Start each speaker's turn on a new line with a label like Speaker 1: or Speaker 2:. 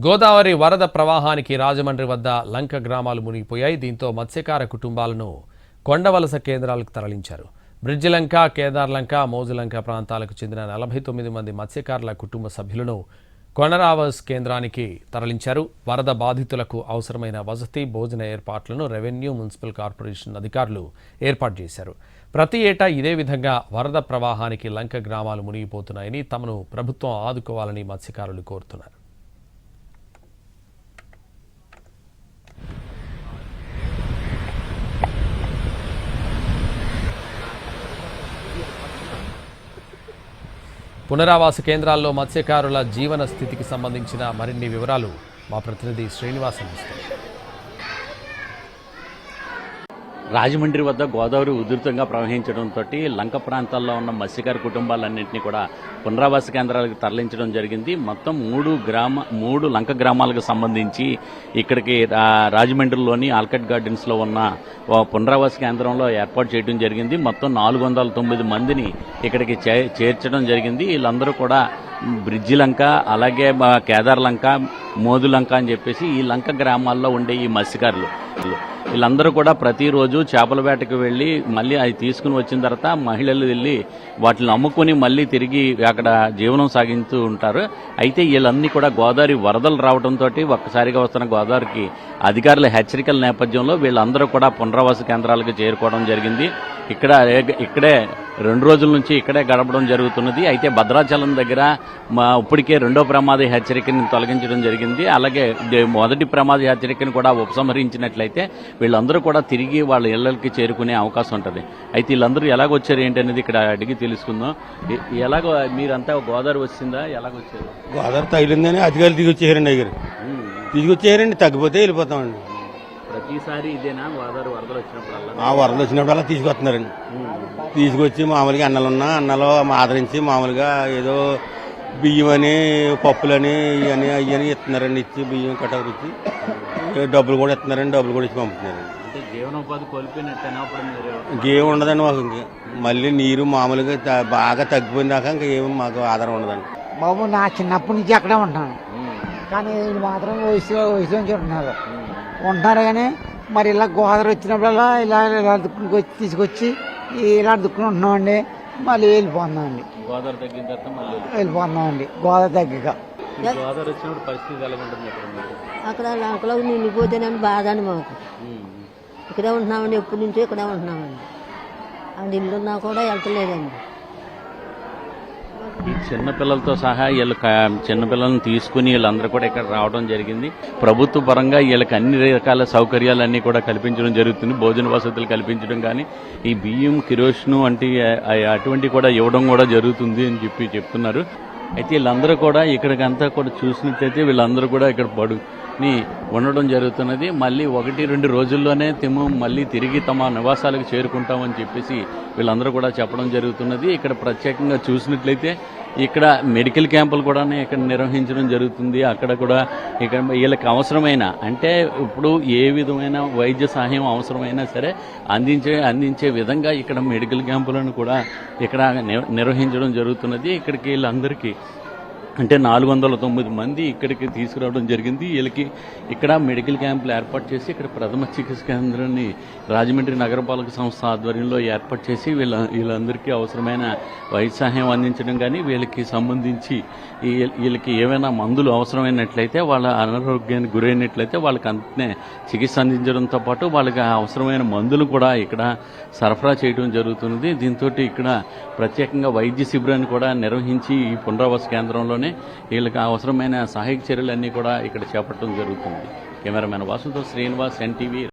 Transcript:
Speaker 1: గోదావరి వరద ప్రవాహానికి రాజమండ్రి వద్ద లంక గ్రామాలు మునిగిపోయాయి. దీంతో మత్స్యకార కుటుంబాలను కొండవలస కేంద్రాలకు తరలించారు. బ్రిడ్జిలంక, కేదార్లంక, మోజులంక ప్రాంతాలకు చెందిన 49 మంది మత్స్యకారుల కుటుంబ సభ్యులను కొండరావాస్ కేంద్రానికి తరలించారు. వరద బాధితులకు అవసరమైన వసతి, భోజన ఏర్పాట్లను రెవెన్యూ, మున్సిపల్ కార్పొరేషన్ అధికారులు ఏర్పాటు చేశారు. ప్రతి ఏటా ఇదే విధంగా వరద ప్రవాహానికి లంక గ్రామాలు మునిగిపోతున్నాయని, తమను ప్రభుత్వం ఆదుకోవాలని మత్స్యకారులు కోరుతున్నారు. పునరావాస కేంద్రాల్లో మత్స్యకారుల జీవన స్థితికి సంబంధించిన మరిన్ని వివరాలు మా ప్రతినిధి శ్రీనివాస్ అందిస్తారు.
Speaker 2: రాజమండ్రి వద్ద గోదావరి ఉధృతంగా ప్రవహించడంతో లంక ప్రాంతాల్లో ఉన్న మత్స్యకార కుటుంబాలన్నింటినీ కూడా పునరావాస కేంద్రాలకు తరలించడం జరిగింది. మొత్తం మూడు లంక గ్రామాలకు సంబంధించి ఇక్కడికి రాజమండ్రిలోని ఆల్కట్ గార్డెన్స్లో ఉన్న పునరావాస కేంద్రంలో ఏర్పాటు చేయడం జరిగింది. మొత్తం 409 మందిని ఇక్కడికి చేర్చడం జరిగింది. వీళ్ళందరూ కూడా బ్రిడ్జి లంక, అలాగే కేదార్ లంక, మోదు లంక అని చెప్పేసి ఈ లంక గ్రామాల్లో ఉండే ఈ మత్స్యకారులు వీళ్ళందరూ కూడా ప్రతిరోజు చేపల వేటకు వెళ్ళి మళ్ళీ అది తీసుకుని వచ్చిన తర్వాత మహిళలు వెళ్ళి వాటిని అమ్ముకుని మళ్ళీ తిరిగి అక్కడ జీవనం సాగిస్తూ ఉంటారు. అయితే వీళ్ళన్నీ కూడా గోదావరి వరదలు రావడంతో ఒక్కసారిగా వస్తున్న గోదావరికి అధికారుల హెచ్చరికల నేపథ్యంలో వీళ్ళందరూ కూడా పునరావాస కేంద్రాలకు చేరుకోవడం జరిగింది. ఇక్కడే 2 రోజుల నుంచి ఇక్కడే గడపడం జరుగుతున్నది. అయితే భద్రాచలం దగ్గర ఇప్పటికే 2వ ప్రమాద హెచ్చరికను తొలగించడం జరిగింది. అలాగే మొదటి ప్రమాద హెచ్చరికను కూడా ఉపసంహరించినట్లయితే వీళ్ళందరూ కూడా తిరిగి వాళ్ళ ఇళ్లకి చేరుకునే అవకాశం ఉంటుంది. అయితే వీళ్ళందరూ ఎలాగొచ్చారు ఏంటనేది ఇక్కడ అడిగి తెలుసుకుందాం. ఎలాగో మీరంతా గోదావరి వచ్చిందా, ఎలాగొచ్చారు?
Speaker 3: గోదావరి తగిలిందని అధికారులు దిగొచ్చేయారండి. దిగొచ్చేయారండి, తగ్గిపోతే వెళ్ళిపోతామండి.
Speaker 2: ప్రతిసారి ఇదేనా గోదావరి వరదలు వచ్చినప్పుడు?
Speaker 3: వరదలు వచ్చినప్పుడు తీసుకొస్తున్నారండి. తీసుకొచ్చి మామూలుగా అన్నలో ఆదరించి మామూలుగా ఏదో బియ్యం అని, పప్పులని, ఇవన్నీ అయ్యని ఇస్తున్నారండి. ఇచ్చి బియ్యం కట్టకు ఇచ్చి డబ్బులు కూడా ఇస్తున్నారండి. డబ్బులు కూడా ఇచ్చి పంపుతున్నారండి.
Speaker 2: జీవనోపాధి కోల్పోయినట్టేనా?
Speaker 3: ఇంకేం ఉండదండి మాకు. మళ్ళీ నీరు మామూలుగా బాగా తగ్గిపోయిన దాకా ఇంకా ఏమి మాకు ఆధారం ఉండదండి.
Speaker 4: బాబు నా చిన్నప్పటి నుంచి అక్కడే ఉంటాను, కానీ మాత్రం వయసులో ఉంటున్నారు. కానీ మరి ఇలా గోదావరి వచ్చినప్పుడల్లా ఇలా తీసుకొచ్చి ఇలా దుక్కుని ఉంటున్నామండి. మళ్ళీ వెళ్ళిపోతున్నామండి.
Speaker 2: గోదావరి తగ్గిన తర్వాత
Speaker 4: వెళ్ళిపోతున్నామండి. గోదావరి తగ్గక
Speaker 2: గోదావరి వచ్చినప్పుడు పరిస్థితి ఎలా ఉంటుంది?
Speaker 5: అక్కడ లంకలో నిండిపోతేనని బాధ అండి మాకు. ఇక్కడే ఉంటున్నామండి, ఎప్పటి నుంచో ఇక్కడే ఉంటున్నామండి. అండ్ ఇల్లున్నా కూడా వెళ్తలేదండి.
Speaker 2: ఈ చిన్నపిల్లలతో సహా వీళ్ళు చిన్నపిల్లలను తీసుకుని వీళ్ళందరూ కూడా ఇక్కడ రావడం జరిగింది. ప్రభుత్వ పరంగా వీళ్ళకి అన్ని రకాల సౌకర్యాలన్నీ కూడా కల్పించడం జరుగుతుంది. భోజన వసతులు కల్పించడం కానీ, ఈ బియ్యం, కిరోసిన్ వంటి అటువంటి కూడా ఇవ్వడం కూడా జరుగుతుంది అని చెప్తున్నారు. అయితే వీళ్ళందరూ కూడా ఇక్కడికంతా కూడా చూసినట్లయితే వీళ్ళందరూ కూడా ఇక్కడ పడుని ఉండడం జరుగుతున్నది. మళ్ళీ 1-2 రోజుల్లోనే మళ్ళీ తిరిగి తమ నివాసాలకు చేరుకుంటామని చెప్పేసి వీళ్ళందరూ కూడా చెప్పడం జరుగుతున్నది. ఇక్కడ ప్రత్యేకంగా చూసినట్లయితే ఇక్కడ మెడికల్ క్యాంపులు కూడా ఇక్కడ నిర్వహించడం జరుగుతుంది. అక్కడ కూడా ఇక్కడ వీళ్ళకి అవసరమైన, అంటే ఇప్పుడు ఏ విధమైన వైద్య సహాయం అవసరమైనా సరే అందించే విధంగా ఇక్కడ మెడికల్ క్యాంపులను కూడా ఇక్కడ నిర్వహించడం జరుగుతున్నది. ఇక్కడికి వీళ్ళందరికీ అంటే 409 మంది ఇక్కడికి తీసుకురావడం జరిగింది. వీళ్ళకి ఇక్కడ మెడికల్ క్యాంపులు ఏర్పాటు చేసి ఇక్కడ ప్రథమ చికిత్స కేంద్రాన్ని రాజమండ్రి నగరపాలక సంస్థ ఆధ్వర్యంలో ఏర్పాటు చేసి వీళ్ళందరికీ అవసరమైన వైద్య సహాయం అందించడం కానీ, వీళ్ళకి సంబంధించి వీళ్ళకి ఏమైనా మందులు అవసరమైనట్లయితే, వాళ్ళ అనారోగ్యానికి గురైనట్లయితే వాళ్ళకి అంతనే చికిత్స అందించడంతో పాటు వాళ్ళకి అవసరమైన మందులు కూడా ఇక్కడ సరఫరా చేయడం జరుగుతున్నది. దీంతో ఇక్కడ ప్రత్యేకంగా వైద్య శిబిరాన్ని కూడా నిర్వహించి ఈ పునరావాస కేంద్రంలోనే వీళ్ళకి అవసరమైన సహాయక చర్యలన్నీ కూడా ఇక్కడ చేపట్టడం జరుగుతుంది. కెమెరామెన్ వాసుతో శ్రీనివాస్, ఎన్టీవీ.